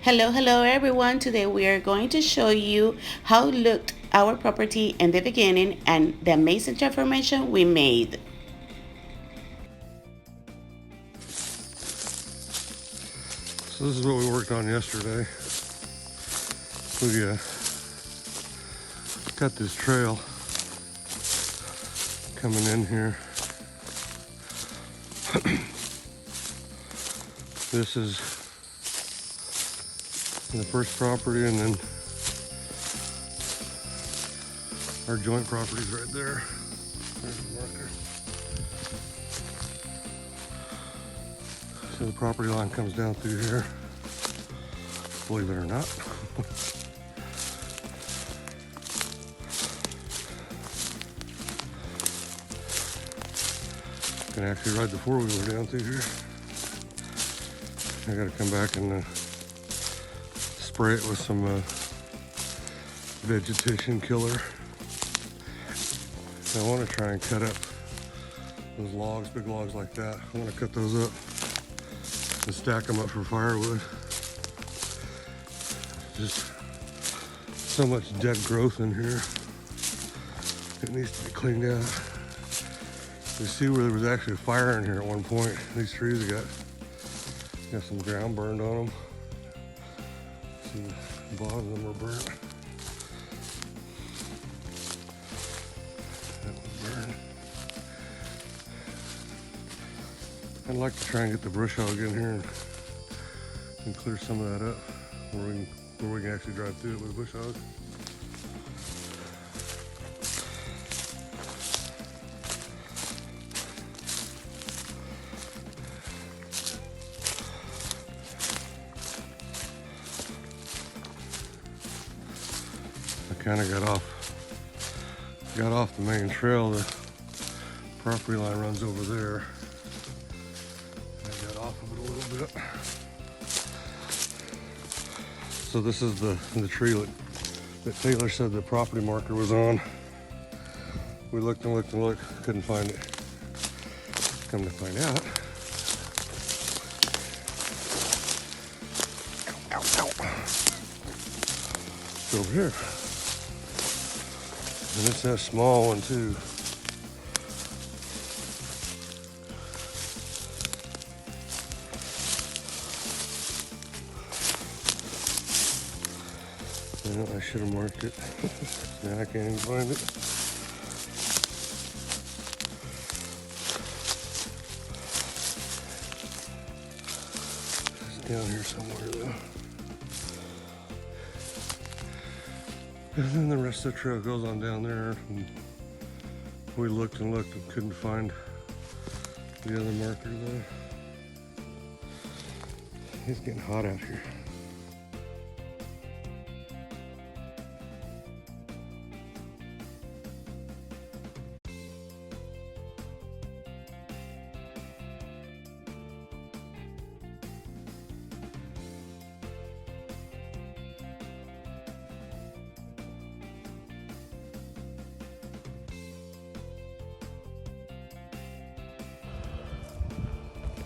Hello everyone. Today we are going to show you how looked our property in the beginning and the amazing transformation we made. So this is what we worked on yesterday. We got this trail coming in here. This is the first property, and then our joint property's right there. There's the marker. So the property line comes down through here, believe it or not. Can actually ride the four-wheeler down through here. I gotta come back and spray it with some vegetation killer. I want to try and cut up those logs, big logs like that. I want to cut those up and stack them up for firewood. Just so much dead growth in here. It needs to be cleaned out. You see where there was actually a fire in here at one point. These trees have got some ground burned on them. See, the bottom of them were burnt. That was burned. I'd like to try and get the brush hog in here and clear some of that up where we can actually drive through it with a bush hog. Kind of got off the main trail. The property line runs over there. I got off of it a little bit. So this is the tree that Taylor said the property marker was on. We looked and looked and looked, couldn't find it. Come to find out, it's over here. And it's that small one too. Well, I should have marked it. Now I can't even find it. It's down here somewhere though. And then the rest of the trail goes on down there. And we looked and looked and couldn't find the other marker there. It's getting hot out here.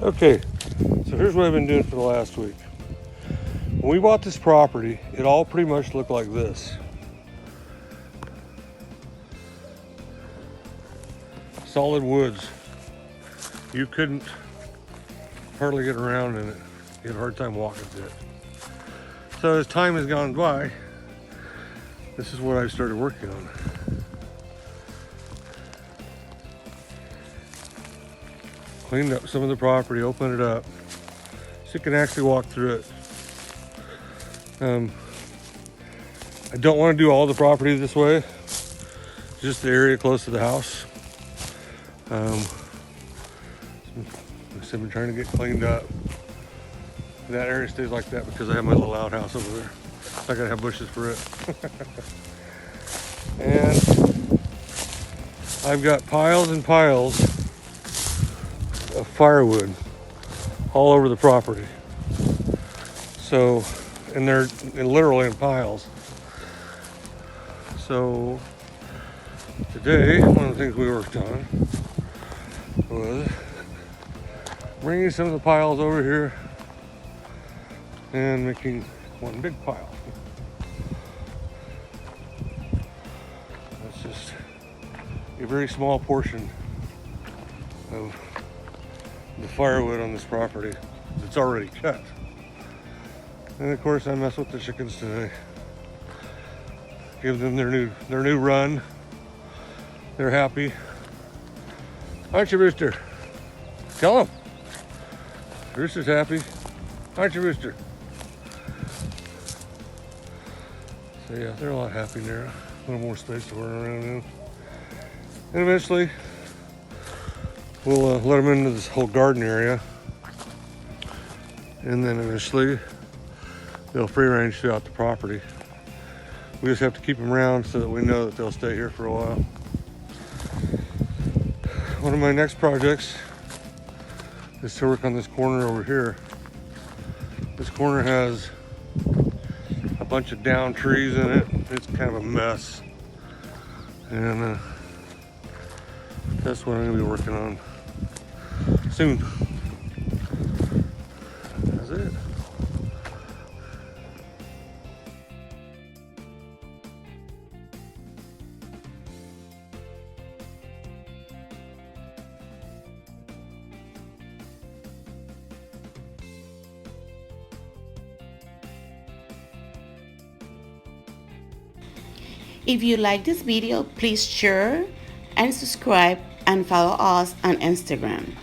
Okay, so here's what I've been doing for the last week. When we bought this property, it all pretty much looked like this. Solid woods. You couldn't hardly get around in it. You had a hard time walking through it. So as time has gone by, this is what I've started working on. Cleaned up some of the property, opened it up, so you can actually walk through it. I don't want to do all the property this way, just the area close to the house. I've been trying to get cleaned up. That area stays like that because I have my little outhouse over there. I gotta have bushes for it. And I've got piles and piles of firewood all over the property. So, and they're literally in piles. So today, one of the things we worked on was bringing some of the piles over here and making one big pile. That's just a very small portion of the firewood on this property that's already cut. And of course I mess with the chickens today. Give them their new run. They're happy. Aren't you, Rooster? Tell them. Rooster's happy. Aren't you, Rooster? So yeah, they're a lot happy there. A little more space to run around in. And eventually, we'll let them into this whole garden area. And then eventually, they'll free range throughout the property. We just have to keep them around so that we know that they'll stay here for a while. One of my next projects is to work on this corner over here. This corner has a bunch of down trees in it. It's kind of a mess. And that's what I'm going to be working on soon. That's it. If you like this video, please share and subscribe and follow us on Instagram.